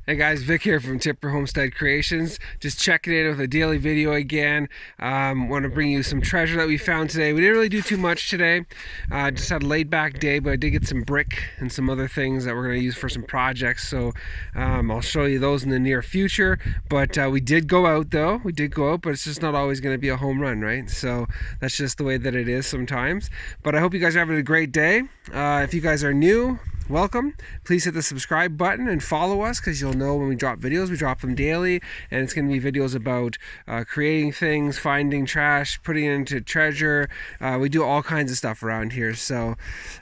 Hey guys, Vic here from Tipper Homestead Creations. Just checking in with a daily video again. Want to bring you some treasure that we found today. We didn't really do too much today. Just had a laid back day, but I did get some brick and some other things that we're going to use for some projects. So I'll show you those in the near future. But we did go out though. We did go out, but it's just not always going to be a home run, right? So that's just the way that it is sometimes. But I hope you guys are having a great day. If you guys are new, welcome. Please hit the subscribe button and follow us, because you'll know when we drop videos. We drop them daily, and it's going to be videos about creating things, finding trash, putting it into treasure. We do all kinds of stuff around here. So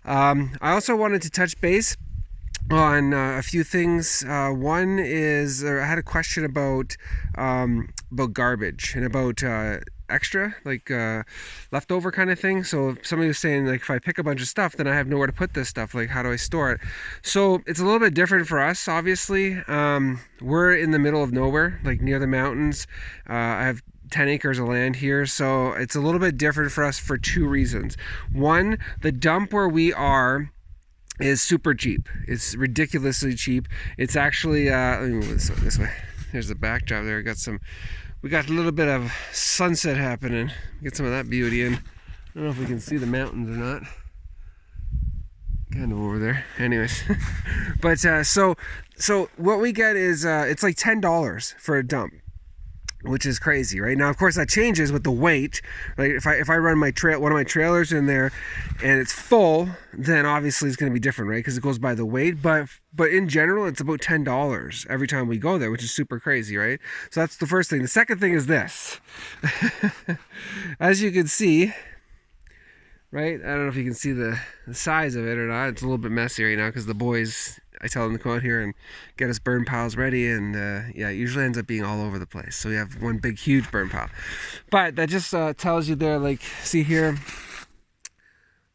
I also wanted to touch base on a few things. One is I had a question about garbage and about extra, like leftover kind of thing. So somebody was saying, like, if I pick a bunch of stuff, then I have nowhere to put this stuff. Like, how do I store it? So it's a little bit different for us, obviously. We're in the middle of nowhere, like near the mountains. I have 10 acres of land here, so it's a little bit different for us for two reasons. One, the dump where we are is super cheap. It's ridiculously cheap. It's actually let me move this way. There's the backdrop there. We got a little bit of sunset happening. Get some of that beauty in. I don't know if we can see the mountains or not. Kind of over there. Anyways, but so what we get is it's like $10 for a dump, which is crazy, right? Now, of course, that changes with the weight. Like if I run one of my trailers in there and it's full, then obviously it's going to be different, right? Because it goes by the weight. But in general, it's about $10 every time we go there, which is super crazy, right? So that's the first thing. The second thing is this. As you can see, right? I don't know if you can see the size of it or not. It's a little bit messy right now because the boys, I tell them to come out here and get us burn piles ready, and yeah, it usually ends up being all over the place. So we have one big, huge burn pile. But that just tells you there, like, see here,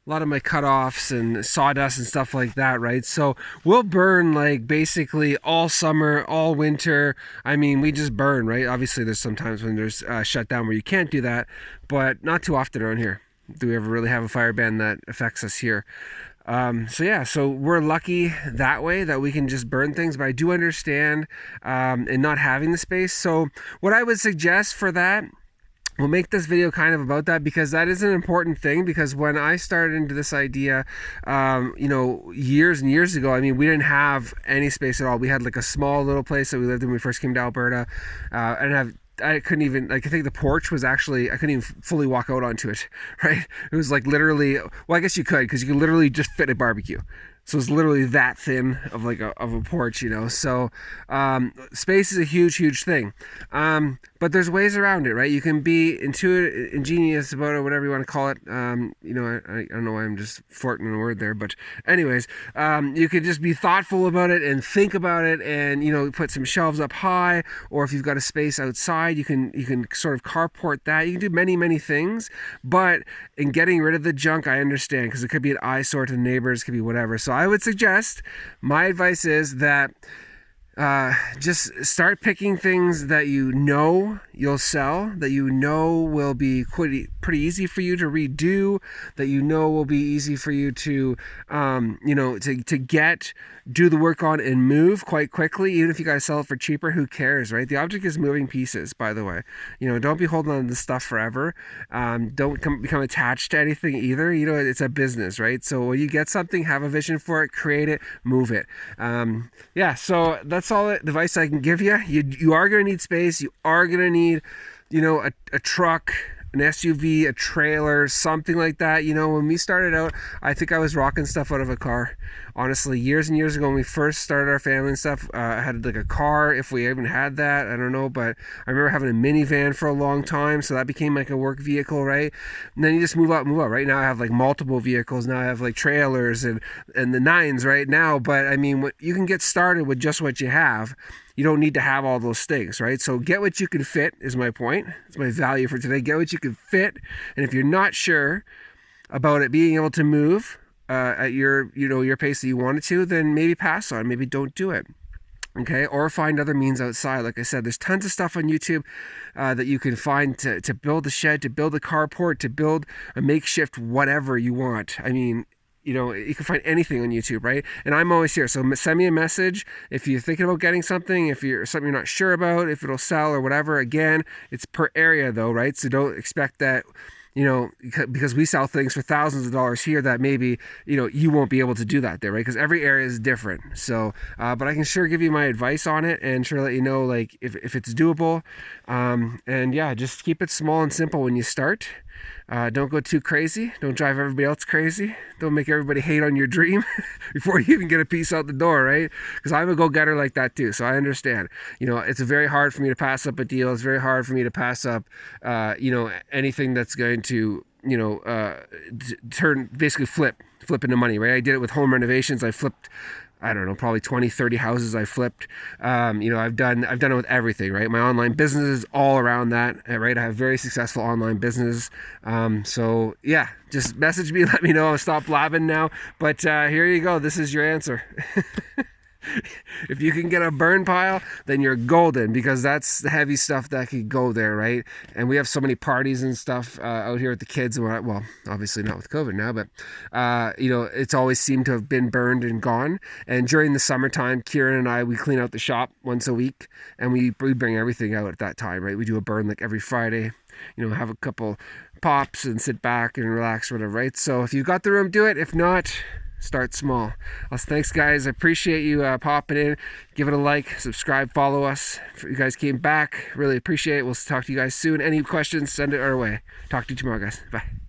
a lot of my cutoffs and sawdust and stuff like that, right? So we'll burn like basically all summer, all winter. I mean, we just burn, right? Obviously, there's sometimes when there's a shutdown where you can't do that, but not too often around here do we ever really have a fire ban that affects us here. So yeah, so we're lucky that way that we can just burn things, but I do understand in not having the space. So what I would suggest for that, we'll make this video kind of about that, because that is an important thing. Because when I started into this idea, years and years ago, I mean, we didn't have any space at all. We had like a small little place that we lived in when we first came to Alberta, I couldn't even, like, I think the porch was actually, I couldn't even fully walk out onto it, right? It was like literally, well, I guess you could, because you could literally just fit a barbecue. So it's literally that thin of like a porch, So space is a huge thing. But there's ways around it, right? You can be ingenious about it, whatever you want to call it. I don't know why I'm just flirting a word there, but anyways, you can just be thoughtful about it and think about it, and put some shelves up high, or if you've got a space outside, you can sort of carport that. You can do many things, but in getting rid of the junk, I understand, because it could be an eyesore to the neighbors, it could be whatever. So I would suggest, my advice is that just start picking things that you'll sell, that will be pretty easy for you to redo, that will be easy for you to do the work on and move quite quickly. Even if you guys sell it for cheaper, who cares, right? The object is moving pieces, by the way. Don't be holding on to this stuff forever. Don't become attached to anything either. It's a business, right? So when you get something, have a vision for it, create it, move it. Yeah, so that's all the advice I can give you. You are going to need space. You are going to need, a truck, an SUV, a trailer, something like that. When we started out, I think I was rocking stuff out of a car. Honestly, years and years ago when we first started our family and stuff, I had like a car, if we even had that, I don't know, but I remember having a minivan for a long time, so that became like a work vehicle, right? And then you just move up. Right now I have like multiple vehicles. Now I have like trailers and the nines right now, but I mean, you can get started with just what you have. You don't need to have all those things, right? So get what you can fit is my point. It's my value for today. Get what you can fit. And if you're not sure about it being able to move at your pace that you want it to, then maybe pass on. Maybe don't do it. Okay, or find other means outside. Like I said, there's tons of stuff on YouTube that you can find to build a shed, to build a carport, to build a makeshift whatever you want. I mean, you know, you can find anything on YouTube, right? And I'm always here. So send me a message if you're thinking about getting something, if you're something you're not sure about, if it'll sell or whatever. Again, it's per area though, right? So don't expect that, you know, because we sell things for thousands of dollars here that maybe, you know, you won't be able to do that there, right? Because every area is different. So, but I can sure give you my advice on it and sure let you know, like, if it's doable. And yeah, just keep it small and simple when you start. Don't go too crazy. Don't drive everybody else crazy. Don't make everybody hate on your dream before you even get a piece out the door, right? Because I'm a go-getter like that too, so I understand. You know, it's very hard for me to pass up a deal. It's very hard for me to pass up, you know, anything that's going to, you know, basically flip into money, right? I did it with home renovations. I flipped, I don't know, probably 20, 30 houses I flipped. You know, I've done it with everything, right? My online business is all around that, right? I have very successful online business. So yeah, just message me, let me know. I'll stop blabbing now. But here you go. This is your answer. If you can get a burn pile, then you're golden, because that's the heavy stuff that could go there, right? And we have so many parties and stuff out here with the kids. Well, obviously not with COVID now, but you know, it's always seemed to have been burned and gone. And during the summertime, Kieran and I, we clean out the shop once a week, and we bring everything out at that time, right? We do a burn like every Friday. You know, have a couple pops and sit back and relax, or whatever, right? So if you've got the room, do it. If not, start small. Thanks guys, I appreciate you popping in. Give it a like, subscribe, follow us. If you guys came back, really appreciate it. We'll talk to you guys soon. Any questions, send it our way. Talk to you tomorrow, guys. Bye.